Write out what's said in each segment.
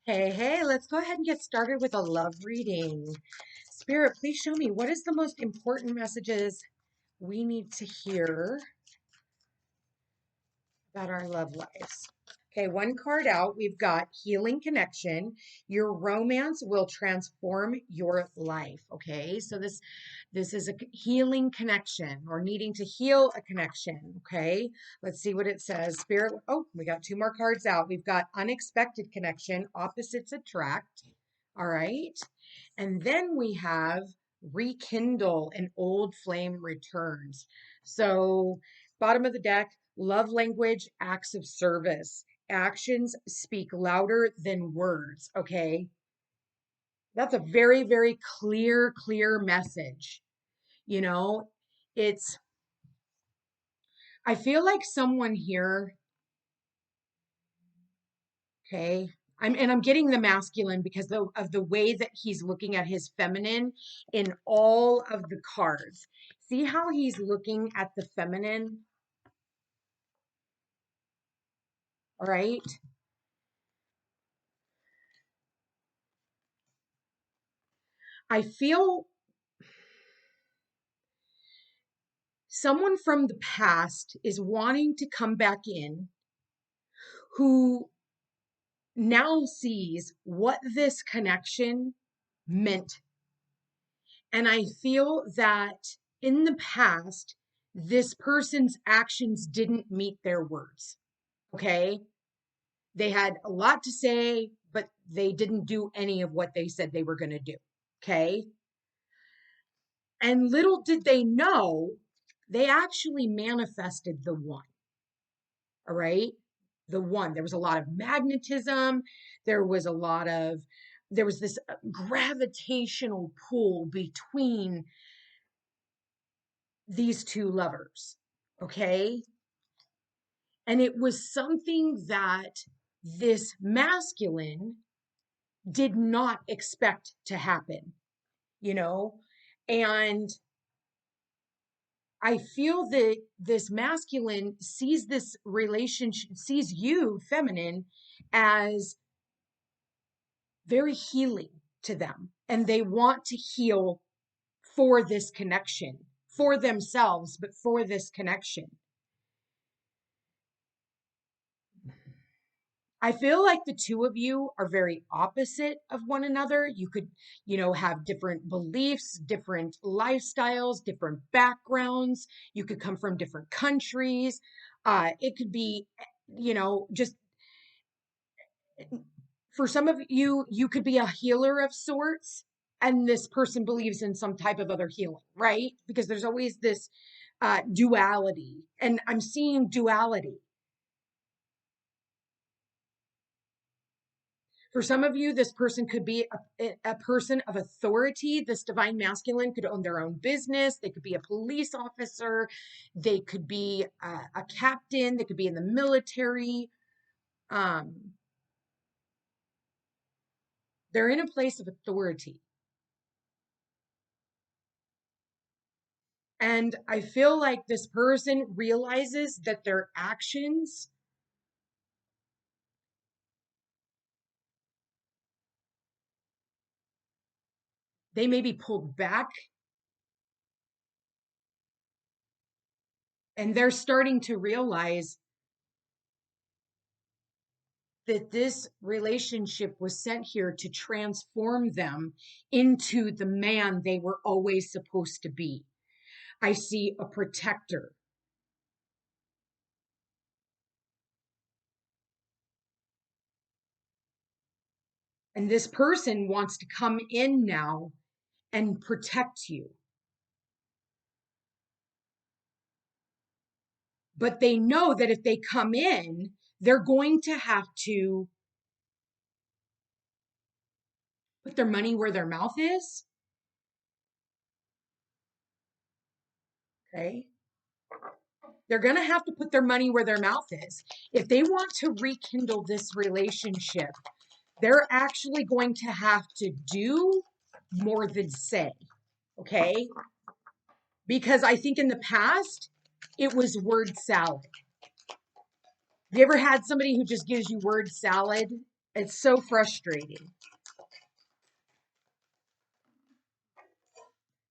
Hey, let's go ahead and get started with a love reading. Spirit, please show me what is the most important messages we need to hear about our love lives. Okay, one card out. We've got healing connection. Your romance will transform your life. Okay, so this is a healing connection or needing to heal a connection. Okay, let's see what it says. Spirit. Oh, we got two more cards out. We've got unexpected connection. Opposites attract. All right, and then we have rekindle, an old flame returns. So bottom of the deck. Love language, acts of service. Actions speak louder than words, okay? That's a very, very clear message. You know, it's, I feel like someone here, okay, I'm getting the masculine because of the way that he's looking at his feminine in all of the cards. See how he's looking at the feminine, all right? I feel someone from the past is wanting to come back in who now sees what this connection meant. And I feel that in the past, this person's actions didn't meet their words. Okay. They had a lot to say, but they didn't do any of what they said they were going to do. Okay. And little did they know, they actually manifested the one. All right. The one. There was a lot of magnetism. There was a lot of, there was this gravitational pull between these two lovers. Okay. And it was something that this masculine did not expect to happen, you know? And I feel that this masculine sees this relationship, sees you, feminine, as very healing to them. And they want to heal for this connection, for themselves, but for this connection. I feel like the two of you are very opposite of one another. You could, have different beliefs, different lifestyles, different backgrounds. You could come from different countries. It could be, just for some of you, you could be a healer of sorts, and this person believes in some type of other healing, right? Because there's always this duality, and I'm seeing duality. For some of you, this person could be a person of authority. This divine masculine could own their own business. They could be a police officer. They could be a captain. They could be in the military. Um, they're in a place of authority. And I feel like this person realizes that their actions, they may be pulled back, and they're starting to realize that this relationship was sent here to transform them into the man they were always supposed to be. I see a protector. And this person wants to come in now and protect you. But they know that if they come in, they're going to have to put their money where their mouth is. Okay. They're going to have to put their money where their mouth is. If they want to rekindle this relationship, they're actually going to have to do more than say. Okay. Because I think in the past, it was word salad. Have you ever had somebody who just gives you word salad It's so frustrating.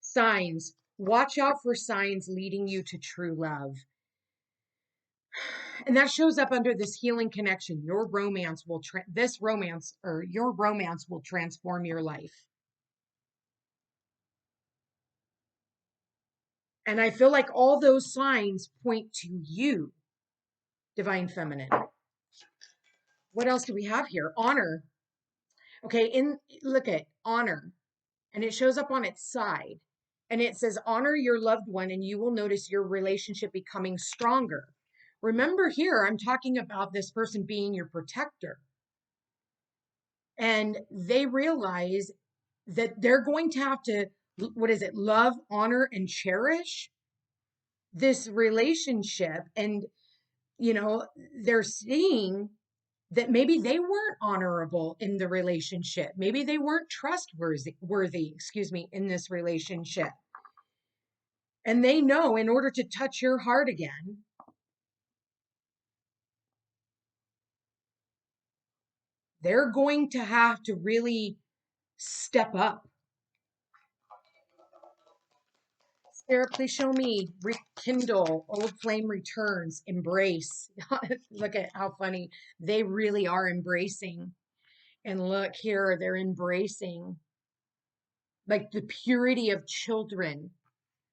Signs. Watch out for signs leading you to true love. And that shows up under this healing connection. Your romance will your romance will transform your life. And I feel like all those signs point to you, divine feminine. What else do we have here? Honor. Okay, look at honor. And it shows up on its side. And it says, honor your loved one, and you will notice your relationship becoming stronger. Remember here, I'm talking about this person being your protector. And they realize that they're going to have to, love, honor, and cherish this relationship. And, they're seeing that maybe they weren't honorable in the relationship. Maybe they weren't trustworthy, in this relationship. And they know in order to touch your heart again, they're going to have to really step up. Spirit, please show me, rekindle, old flame returns, embrace. Look at how funny. They really are embracing. And look here, they're embracing like the purity of children.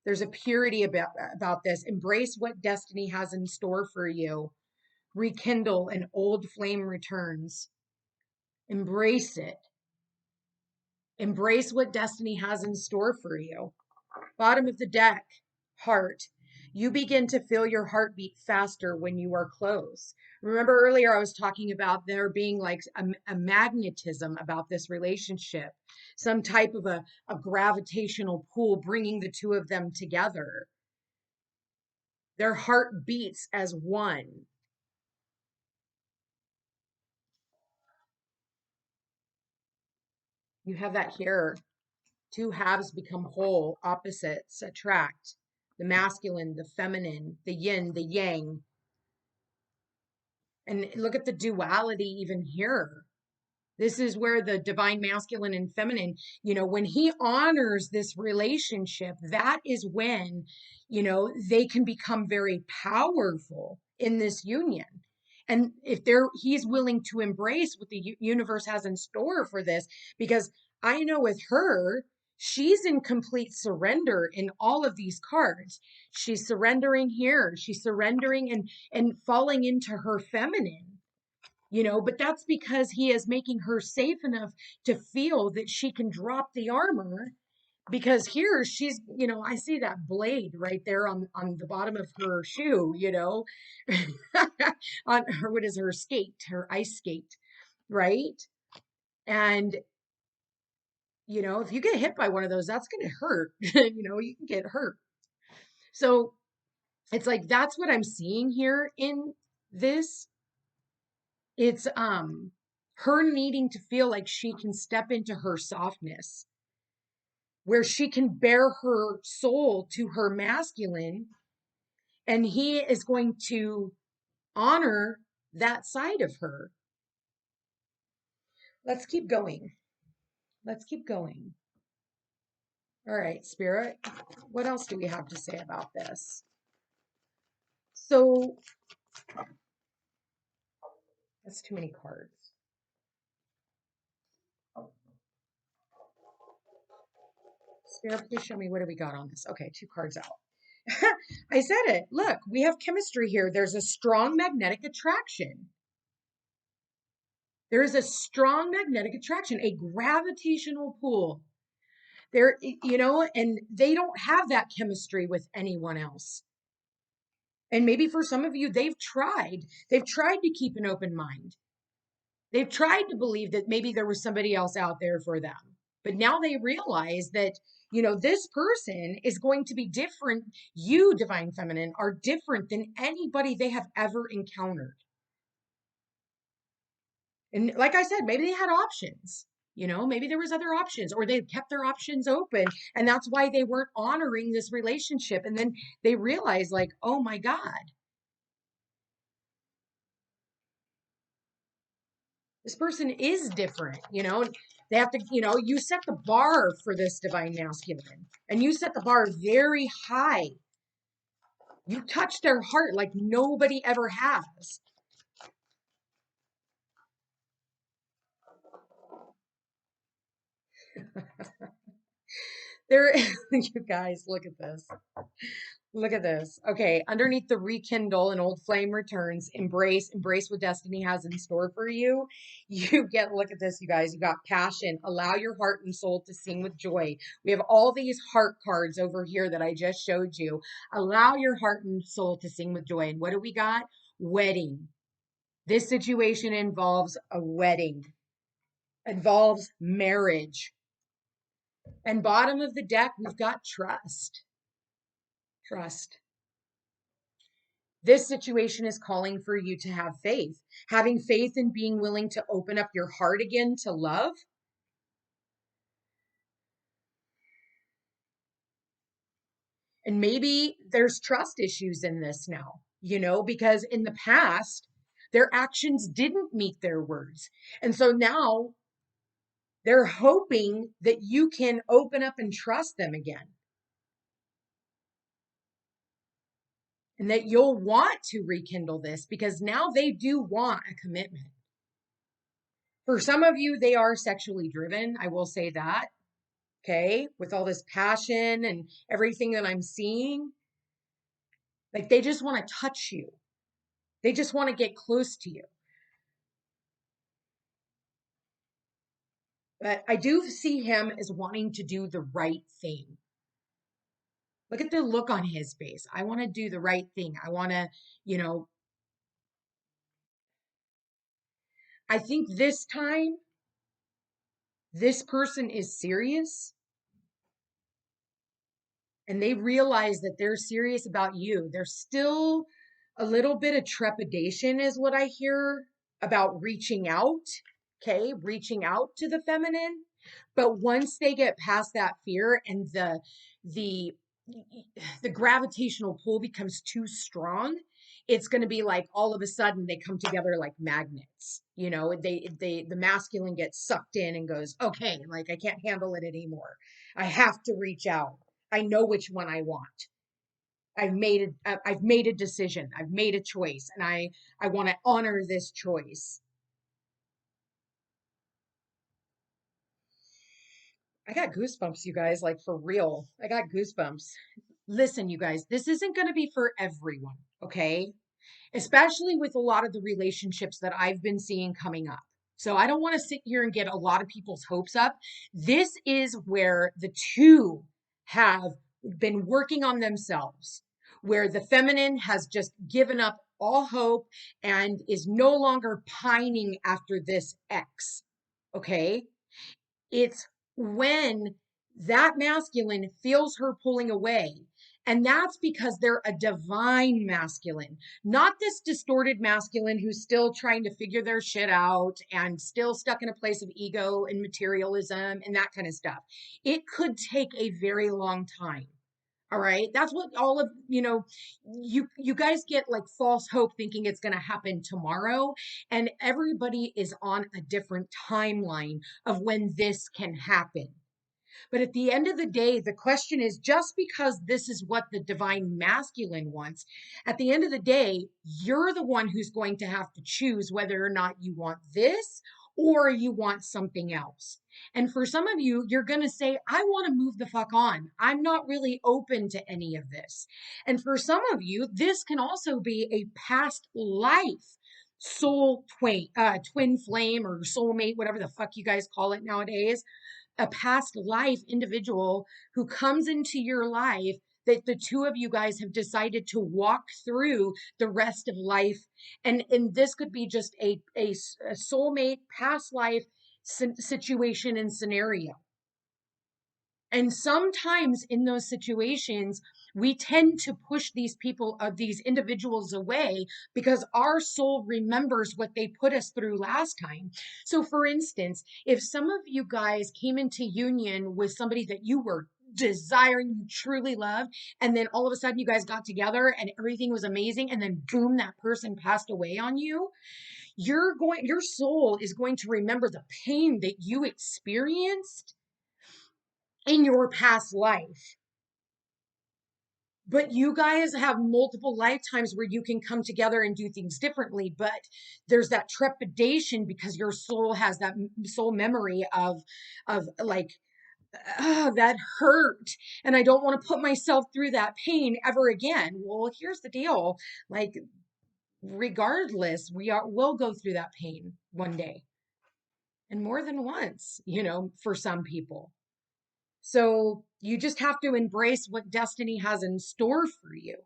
There's a purity about this. Embrace what destiny has in store for you. Rekindle, an old flame returns. Embrace it. Embrace what destiny has in store for you. Bottom of the deck, heart. You begin to feel your heartbeat faster when you are close. Remember earlier I was talking about there being like a magnetism about this relationship, some type of a gravitational pull bringing the two of them together. Their heart beats as one. You have that here. Two halves become whole, opposites attract. The masculine, the feminine, the yin, the yang. And look at the duality even here. This is where the divine masculine and feminine, when he honors this relationship, that is when, they can become very powerful in this union. And if he's willing to embrace what the universe has in store for this, because I know with her, she's in complete surrender in all of these cards. She's surrendering here. She's surrendering and falling into her feminine. But that's because he is making her safe enough to feel that she can drop the armor, because here she's, I see that blade right there on the bottom of her shoe, on her, what is her skate, her ice skate, right? And, if you get hit by one of those, that's going to hurt, you can get hurt. So it's like, that's what I'm seeing here in this. It's her needing to feel like she can step into her softness, where she can bare her soul to her masculine, and he is going to honor that side of her. Let's keep going. Let's keep going. All right, Spirit, what else do we have to say about this? So that's too many cards. Spirit, please show me, what do we got on this? Okay, 2 cards out. I said it. Look, we have chemistry here. There's a strong magnetic attraction. There is a strong magnetic attraction, a gravitational pull. There, and they don't have that chemistry with anyone else. And maybe for some of you, they've tried to keep an open mind. They've tried to believe that maybe there was somebody else out there for them. But now they realize that, this person is going to be different. You, divine feminine, are different than anybody they have ever encountered. And like I said, maybe they had options, maybe there was other options, or they kept their options open. And that's why they weren't honoring this relationship. And then they realized, like, oh my God. This person is different, you know. They have to, you know, you set the bar for this divine masculine, and you set the bar very high. You touch their heart like nobody ever has. There, you guys, look at this. Look at this. Okay, underneath the rekindle, an old flame returns. Embrace what destiny has in store for you. You get, look at this, you guys. You got passion. Allow your heart and soul to sing with joy. We have all these heart cards over here that I just showed you. Allow your heart and soul to sing with joy. And what do we got? Wedding. This situation involves a wedding, involves marriage. And bottom of the deck, we've got trust. Trust. This situation is calling for you to have faith, having faith in being willing to open up your heart again to love. And maybe there's trust issues in this now, you know, because in the past, their actions didn't meet their words. And so now they're hoping that you can open up and trust them again. And that you'll want to rekindle this because now they do want a commitment. For some of you, they are sexually driven. I will say that. Okay. With all this passion and everything that I'm seeing, like they just want to touch you. They just want to get close to you. But I do see him as wanting to do the right thing. Look at the look on his face. I want to do the right thing. I want to, you know, I think this time this person is serious and they realize that they're serious about you. There's still a little bit of trepidation, is what I hear, about reaching out. Okay, reaching out to the feminine. But once they get past that fear and the the gravitational pull becomes too strong, it's going to be like all of a sudden they come together like magnets. You know, the masculine gets sucked in and goes, okay, like I can't handle it anymore. I have to reach out. I know which one I want. I've made a decision. I've made a choice, and I want to honor this choice. I got goosebumps, you guys, like for real. I got goosebumps. Listen, you guys, this isn't going to be for everyone, okay? Especially with a lot of the relationships that I've been seeing coming up. So I don't want to sit here and get a lot of people's hopes up. This is where the two have been working on themselves, where the feminine has just given up all hope and is no longer pining after this ex. Okay. It's when that masculine feels her pulling away. And that's because they're a divine masculine, not this distorted masculine who's still trying to figure their shit out and still stuck in a place of ego and materialism and that kind of stuff. It could take a very long time. All right. That's what all of, you know, you guys get like false hope thinking it's going to happen tomorrow, and everybody is on a different timeline of when this can happen. But at the end of the day, the question is, just because this is what the divine masculine wants, at the end of the day, you're the one who's going to have to choose whether or not you want this or you want something else. And for some of you, you're going to say, I want to move the fuck on. I'm not really open to any of this. And for some of you, this can also be a past life twin flame or soulmate, whatever the fuck you guys call it nowadays, a past life individual who comes into your life that the two of you guys have decided to walk through the rest of life. And this could be just a soulmate past life situation and scenario. And sometimes in those situations, we tend to push these people, these individuals away because our soul remembers what they put us through last time. So, for instance, if some of you guys came into union with somebody that you were desiring, you truly loved, and then all of a sudden you guys got together and everything was amazing, and then boom, that person passed away on you, your soul is going to remember the pain that you experienced in your past life. But you guys have multiple lifetimes where you can come together and do things differently. But there's that trepidation because your soul has that soul memory of like, that hurt. And I don't want to put myself through that pain ever again. Well, here's the deal. Like, regardless, we'll go through that pain one day and more than once, for some people. So you just have to embrace what destiny has in store for you.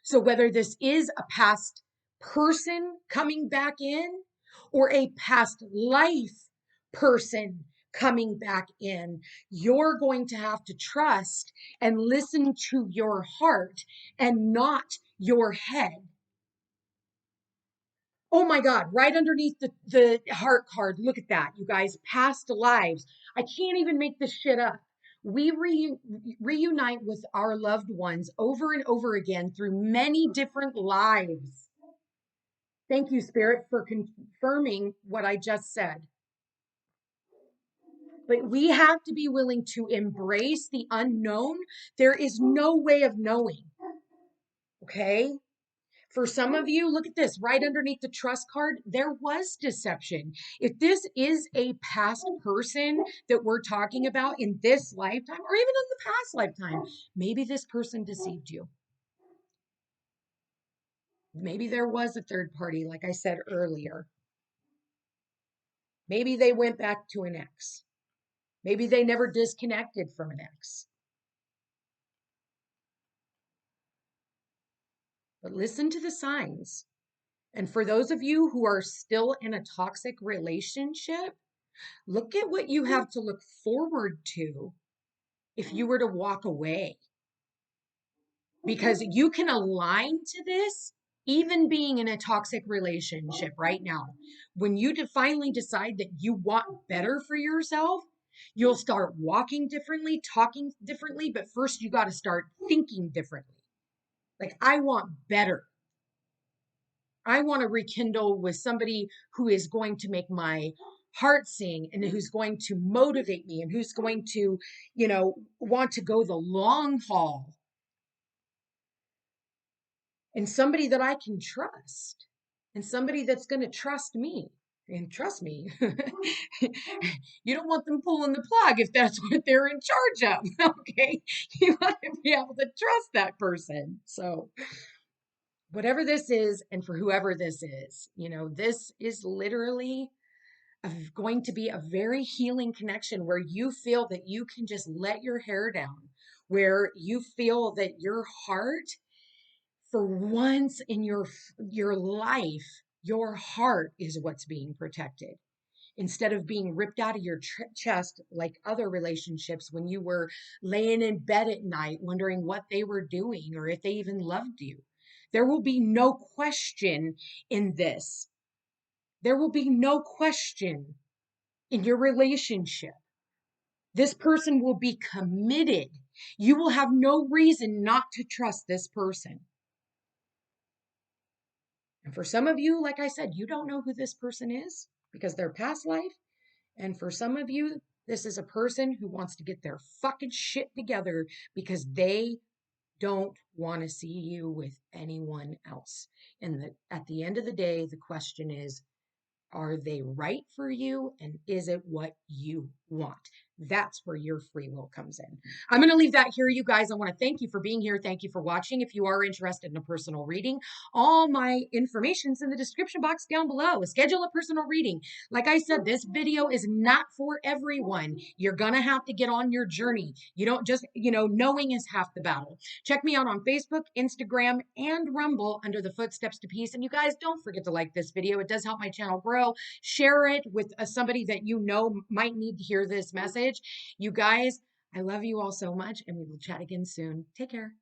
So whether this is a past person coming back in or a past life person coming back in, you're going to have to trust and listen to your heart and not your head. Oh my God, right underneath the heart card. Look at that, you guys. Past lives. I can't even make this shit up. We reunite with our loved ones over and over again through many different lives. Thank you, Spirit, for confirming what I just said. But we have to be willing to embrace the unknown. There is no way of knowing. Okay? For some of you, look at this, right underneath the trust card, there was deception. If this is a past person that we're talking about in this lifetime, or even in the past lifetime, maybe this person deceived you. Maybe there was a third party, like I said earlier. Maybe they went back to an ex. Maybe they never disconnected from an ex. But listen to the signs. And for those of you who are still in a toxic relationship, look at what you have to look forward to if you were to walk away. Because you can align to this even being in a toxic relationship right now. When you finally decide that you want better for yourself, you'll start walking differently, talking differently, but first you got to start thinking differently. Like, I want better. I want to rekindle with somebody who is going to make my heart sing and who's going to motivate me and who's going to, want to go the long haul. And somebody that I can trust and somebody that's going to trust me. And trust me, you don't want them pulling the plug if that's what they're in charge of. Okay. You want to be able to trust that person. So, whatever this is, and for whoever this is, this is literally going to be a very healing connection where you feel that you can just let your hair down, where you feel that your heart, for once in your life, your heart is what's being protected. Instead of being ripped out of your chest like other relationships when you were laying in bed at night wondering what they were doing or if they even loved you. There will be no question in this. There will be no question in your relationship. This person will be committed. You will have no reason not to trust this person. And for some of you, like I said, you don't know who this person is because they're past life. And for some of you, this is a person who wants to get their fucking shit together because they don't want to see you with anyone else. And at the end of the day, the question is, are they right for you? And is it what you want? That's where your free will comes in. I'm going to leave that here, you guys. I want to thank you for being here. Thank you for watching. If you are interested in a personal reading, all my information's in the description box down below. Schedule a personal reading. Like I said, this video is not for everyone. You're going to have to get on your journey. You don't just, knowing is half the battle. Check me out on Facebook, Instagram, and Rumble under the Footsteps to Peace. And you guys, don't forget to like this video. It does help my channel grow. Share it with somebody that you know might need to hear this message. You guys, I love you all so much, and we will chat again soon. Take care.